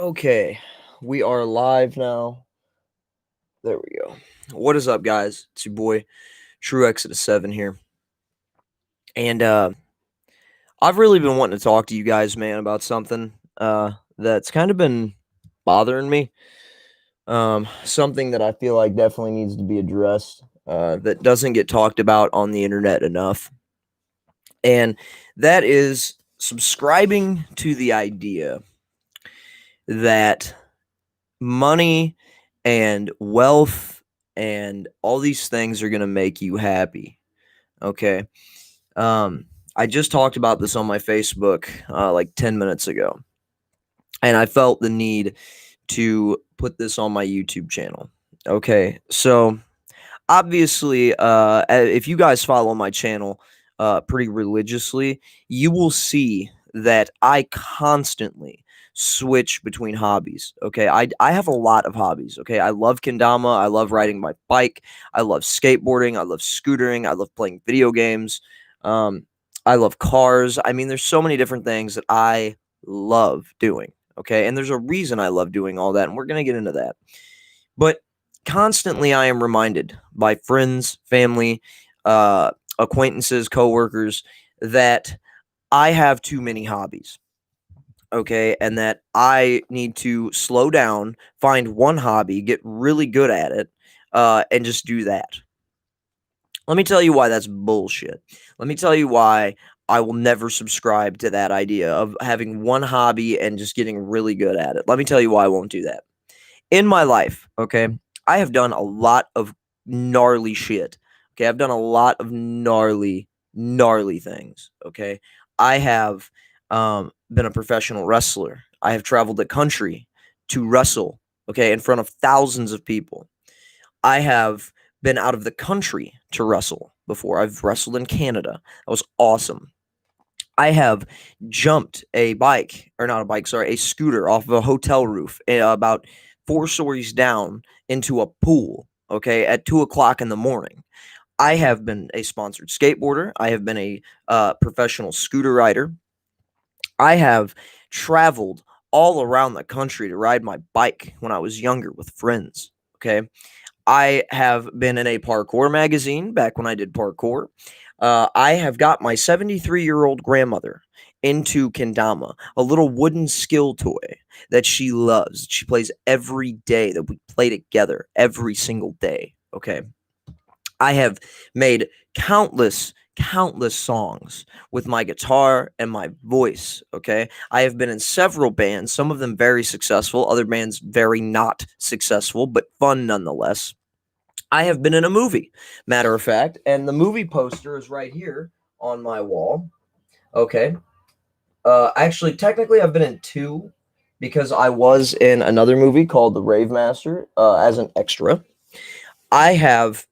Okay, we are live now. There we go. What is up, guys? It's your boy True Exodus 7 here. And I've really been wanting to talk to you guys, man, about something that's kind of been bothering me. Something that I feel like definitely needs to be addressed, that doesn't get talked about on the internet enough. And that is subscribing to the idea that money and wealth and all these things are going to make you happy. Okay. I just talked about this on my Facebook like 10 minutes ago, and I felt the need to put this on my YouTube channel. Okay. So obviously, if you guys follow my channel pretty religiously, you will see that I constantly switch between hobbies. Okay, I have a lot of hobbies. Okay, I love kendama. I love riding my bike. I love skateboarding. I love scootering. I love playing video games. Um, I love cars. I mean, there's so many different things that I love doing. Okay, and there's a reason I love doing all that, and we're gonna get into that. But constantly, I am reminded by friends, family, acquaintances, coworkers that I have too many hobbies. Okay, and that I need to slow down, find one hobby, get really good at it, and just do that. Let me tell you why that's bullshit. Let me tell you why I will never subscribe to that idea of having one hobby and just getting really good at it. Let me tell you why I won't do that. In my life, okay, I have done a lot of gnarly shit. Okay, I've done a lot of gnarly things. Okay, I have been a professional wrestler. I have traveled the country to wrestle. Okay, in front of thousands of people. I have been out of the country to wrestle before. I've wrestled in Canada. That was awesome. I have jumped a bike, or not a bike, sorry, a scooter off of a hotel roof about 4 stories down into a pool, okay, at 2 o'clock in the morning. I have been a sponsored skateboarder. I have been a professional scooter rider. I have traveled all around the country to ride my bike when I was younger with friends, okay. I have been in a parkour magazine back when I did parkour. I have got my 73-year-old grandmother into kendama, a little wooden skill toy that she loves. She plays every day, that we play together every single day. Okay. I have made countless songs with my guitar and my voice. Okay. I have been in several bands, some of them very successful, other bands very not successful, but fun nonetheless. I have been in a movie, matter of fact, and the movie poster is right here on my wall. Okay. Actually, technically, I've been in two because I was in another movie called The Rave Master as an extra. I have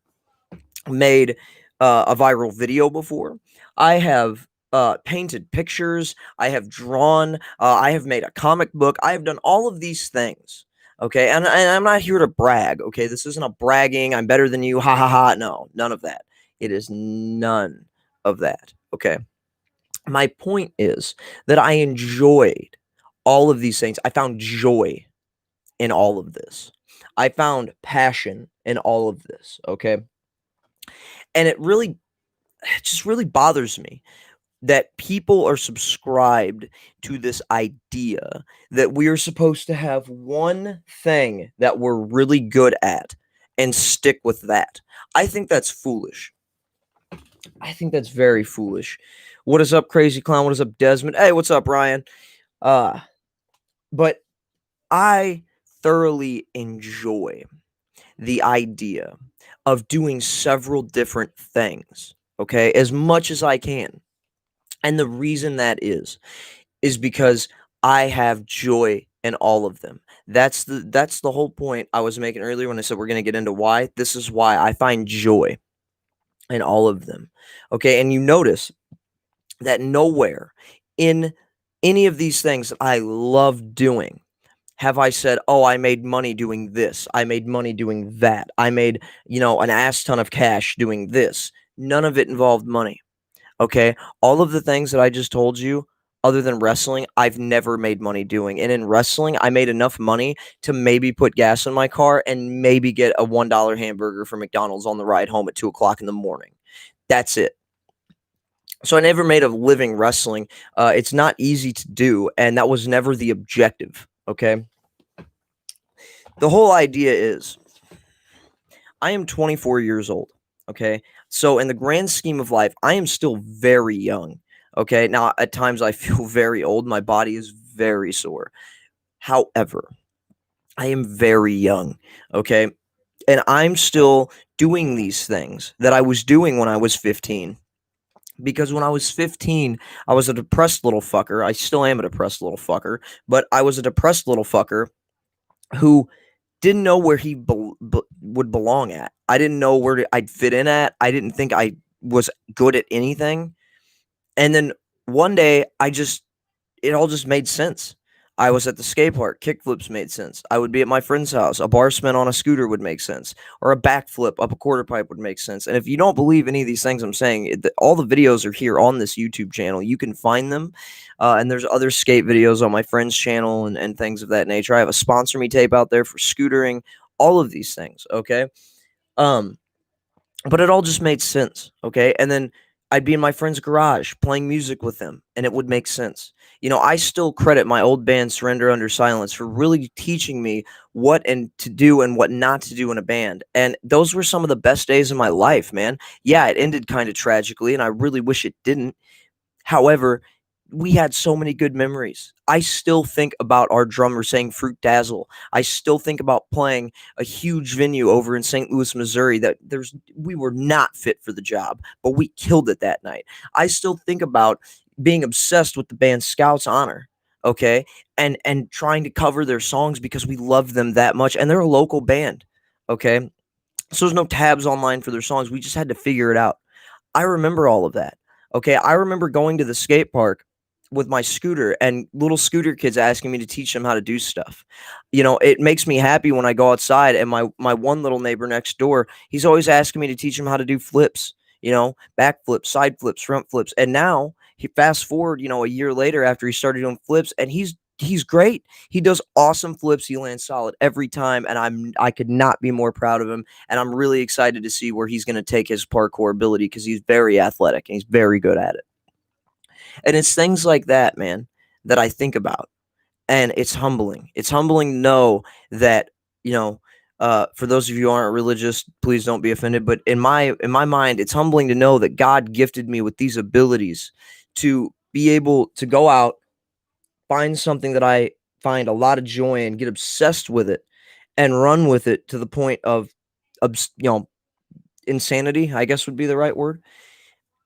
made a viral video before. I have painted pictures. I have drawn. I have made a comic book. I have done all of these things. Okay, and I'm not here to brag. Okay, this isn't a bragging. I'm better than you. Ha ha ha. No, none of that. It is none of that. Okay. My point is that I enjoyed all of these things. I found joy in all of this. I found passion in all of this. Okay. And it just really bothers me that people are subscribed to this idea that we are supposed to have one thing that we're really good at and stick with that. I think that's foolish. I think that's very foolish. What is up, Crazy Clown? What is up, Desmond? Hey, what's up, Ryan? Uh, but I thoroughly enjoy the idea of doing several different things, okay, as much as I can. And the reason that is because I have joy in all of them. That's the whole point I was making earlier when I said we're going to get into why. This is why I find joy in all of them. Okay, and you notice that nowhere in any of these things that I love doing have I said, "Oh, I made money doing this. I made money doing that. I made, an ass ton of cash doing this." None of it involved money. Okay? All of the things that I just told you other than wrestling, I've never made money doing. And in wrestling, I made enough money to maybe put gas in my car and maybe get a $1 hamburger from McDonald's on the ride home at 2 o'clock in the morning. That's it. So I never made a living wrestling. It's not easy to do, and that was never the objective. Okay. The whole idea is I am 24 years old. Okay. So, in the grand scheme of life, I am still very young. Okay. Now, at times I feel very old. My body is very sore. However, I am very young. Okay. And I'm still doing these things that I was doing when I was 15. Because when I was 15, I was a depressed little fucker. I still am a depressed little fucker, but I was a depressed little fucker who didn't know where he would belong at. I didn't know where I'd fit in at. I didn't think I was good at anything. And then one day, it all just made sense. I was at the skate park. Kickflips made sense. I would be at my friend's house. A bar spin on a scooter would make sense, or a backflip up a quarter pipe would make sense. And if you don't believe any of these things I'm saying, all the videos are here on this YouTube channel. You can find them. And there's other skate videos on my friend's channel and things of that nature. I have a sponsor me tape out there for scootering, all of these things. Okay. Um, but it all just made sense, okay? And then I'd be in my friend's garage playing music with them, and it would make sense. I still credit my old band Surrender Under Silence for really teaching me what and to do and what not to do in a band. And those were some of the best days of my life, man. Yeah, it ended kind of tragically, and I really wish it didn't. However, we had so many good memories. I still think about our drummer saying Fruit Dazzle. I still think about playing a huge venue over in St. Louis, Missouri that we were not fit for the job, but we killed it that night. I still think about being obsessed with the band Scouts Honor, okay? And trying to cover their songs because we loved them that much, and they're a local band, okay? So there's no tabs online for their songs. We just had to figure it out. I remember all of that. Okay, I remember going to the skate park with my scooter and little scooter kids asking me to teach them how to do stuff. It makes me happy when I go outside and my one little neighbor next door, he's always asking me to teach him how to do flips, back flips, side flips, front flips. And now he fast forward, a year later after he started doing flips, and he's great. He does awesome flips. He lands solid every time, and I could not be more proud of him. And I'm really excited to see where he's going to take his parkour ability because he's very athletic and he's very good at it. And it's things like that, man, that I think about, and it's humbling. It's humbling to know that for those of you who aren't religious, please don't be offended. But in my mind, it's humbling to know that God gifted me with these abilities to be able to go out, find something that I find a lot of joy in, get obsessed with it, and run with it to the point of, insanity, I guess would be the right word.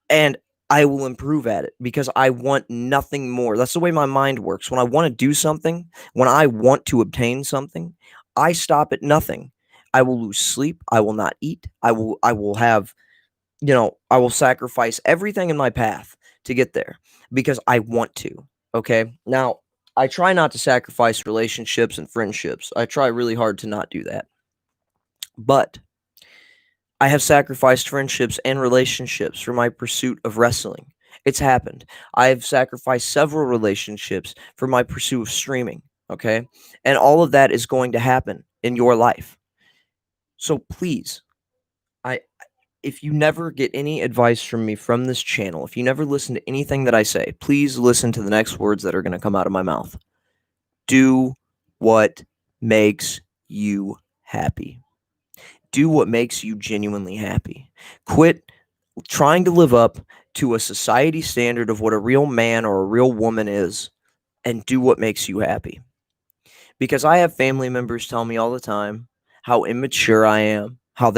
And I will improve at it because I want nothing more. That's the way my mind works. When I want to do something, when I want to obtain something, I stop at nothing. I will lose sleep. I will not eat. I will have, I will sacrifice everything in my path to get there because I want to. Okay. Now, I try not to sacrifice relationships and friendships. I try really hard to not do that. But I have sacrificed friendships and relationships for my pursuit of wrestling. It's happened. I've sacrificed several relationships for my pursuit of streaming. Okay. And all of that is going to happen in your life. So please, if you never get any advice from me from this channel, if you never listen to anything that I say, please listen to the next words that are going to come out of my mouth. Do what makes you happy. Do what makes you genuinely happy. Quit trying to live up to a society standard of what a real man or a real woman is, and do what makes you happy. Because I have family members tell me all the time how immature I am, how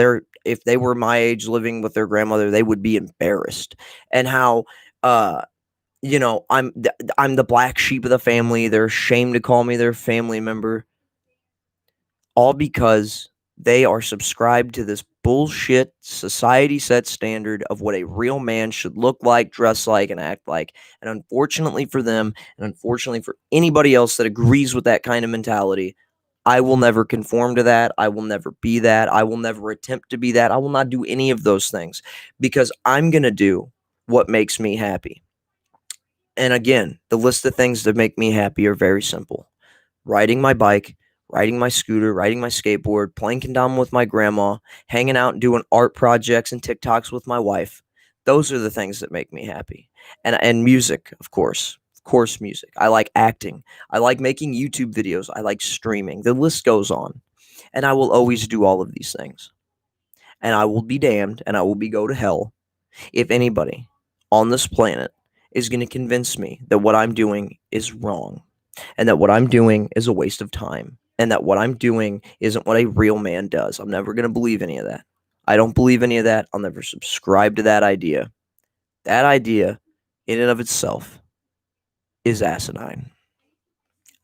if they were my age living with their grandmother, they would be embarrassed, and how I'm the black sheep of the family. They're ashamed to call me their family member, all because they are subscribed to this bullshit society set standard of what a real man should look like, dress like, and act like. And unfortunately for them, and unfortunately for anybody else that agrees with that kind of mentality, I will never conform to that. I will never be that. I will never attempt to be that. I will not do any of those things because I'm going to do what makes me happy. And again, the list of things that make me happy are very simple: riding my bike, riding my scooter, riding my skateboard, playing kendama with my grandma, hanging out and doing art projects and TikToks with my wife. Those are the things that make me happy. And music, of course. Of course, music. I like acting. I like making YouTube videos. I like streaming. The list goes on. And I will always do all of these things. And I will be damned and I will be go to hell if anybody on this planet is going to convince me that what I'm doing is wrong, and that what I'm doing is a waste of time, and that what I'm doing isn't what a real man does. I'm never going to believe any of that. I don't believe any of that. I'll never subscribe to that idea. That idea, in and of itself, is asinine.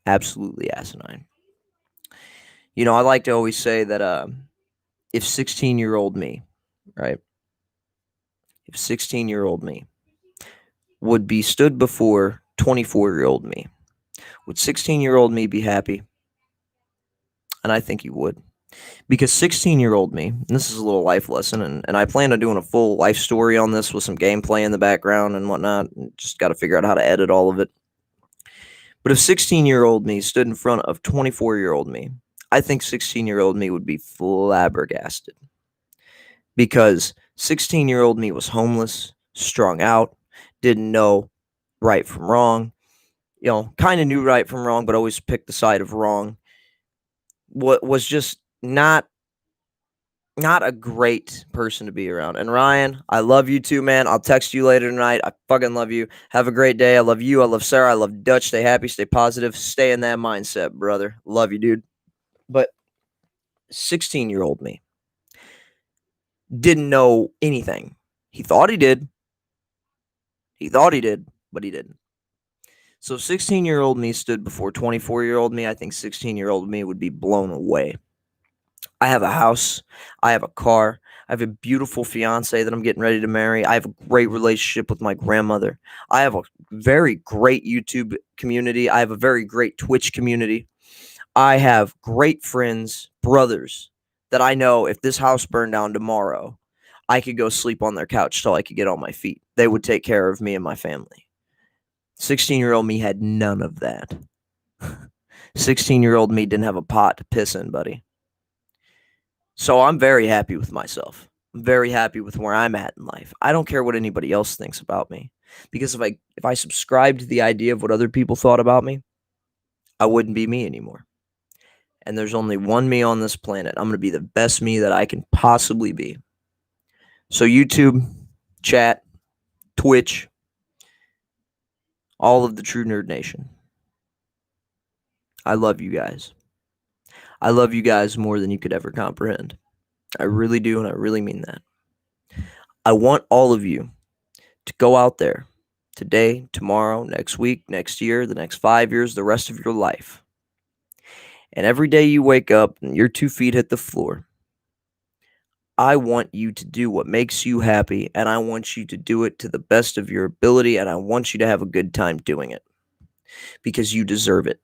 Absolutely asinine. You know, I like to always say that if 16-year-old me, right? If 16-year-old me would be stood before 24-year-old me, would 16-year-old me be happy? And I think he would. Because 16-year-old me, and this is a little life lesson, and I plan on doing a full life story on this with some gameplay in the background and whatnot. And just got to figure out how to edit all of it. But if 16-year-old me stood in front of 24-year-old me, I think 16-year-old me would be flabbergasted. Because 16-year-old me was homeless, strung out, didn't know right from wrong, kind of knew right from wrong, but always picked the side of wrong. What was just not a great person to be around. And Ryan, I love you too, man. I'll text you later tonight. I fucking love you. Have a great day. I love you. I love Sarah. I love Dutch. Stay happy, stay positive, stay in that mindset, brother. Love you, dude. But 16-year-old me didn't know anything. He thought he did. But he didn't. So 16-year-old me stood before 24-year-old me. I think 16-year-old me would be blown away. I have a house. I have a car. I have a beautiful fiance that I'm getting ready to marry. I have a great relationship with my grandmother. I have a very great YouTube community. I have a very great Twitch community. I have great friends, brothers, that I know if this house burned down tomorrow, I could go sleep on their couch till I could get on my feet. They would take care of me and my family. 16-year-old me had none of that. 16-year-old me didn't have a pot to piss in, buddy. So I'm very happy with myself. I'm very happy with where I'm at in life. I don't care what anybody else thinks about me, because if I subscribed to the idea of what other people thought about me, I wouldn't be me anymore. And there's only one me on this planet. I'm going to be the best me that I can possibly be. So YouTube, chat, Twitch, all of the True Nerd Nation, I love you guys. I love you guys more than you could ever comprehend. I really do, and I really mean that. I want all of you to go out there today, tomorrow, next week, next year, the next 5 years, the rest of your life. And every day you wake up and your 2 feet hit the floor, I want you to do what makes you happy, and I want you to do it to the best of your ability, and I want you to have a good time doing it, because you deserve it.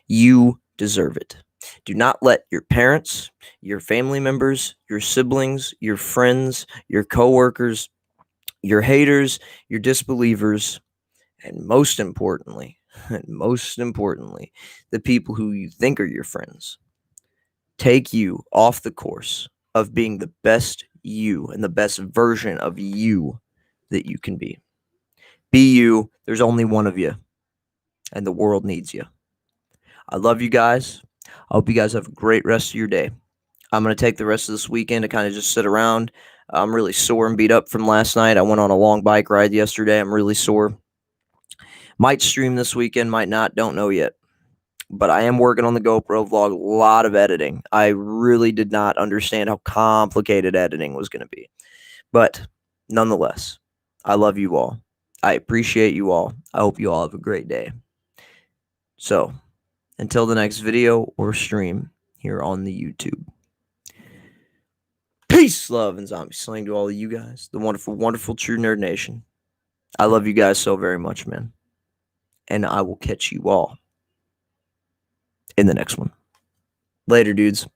You deserve it. Do not let your parents, your family members, your siblings, your friends, your coworkers, your haters, your disbelievers, and most importantly, the people who you think are your friends, take you off the course of being the best you and the best version of you that you can be. Be you. There's only one of you, and the world needs you. I love you guys. I hope you guys have a great rest of your day. I'm going to take the rest of this weekend to kind of just sit around. I'm really sore and beat up from last night. I went on a long bike ride yesterday. I'm really sore. Might stream this weekend, might not. Don't know yet. But I am working on the GoPro vlog. A lot of editing. I really did not understand how complicated editing was going to be. But nonetheless, I love you all. I appreciate you all. I hope you all have a great day. So, until the next video or stream here on the YouTube. Peace, love, and zombie slang to all of you guys. The wonderful, wonderful True Nerd Nation. I love you guys so very much, man. And I will catch you all in the next one. Later, dudes.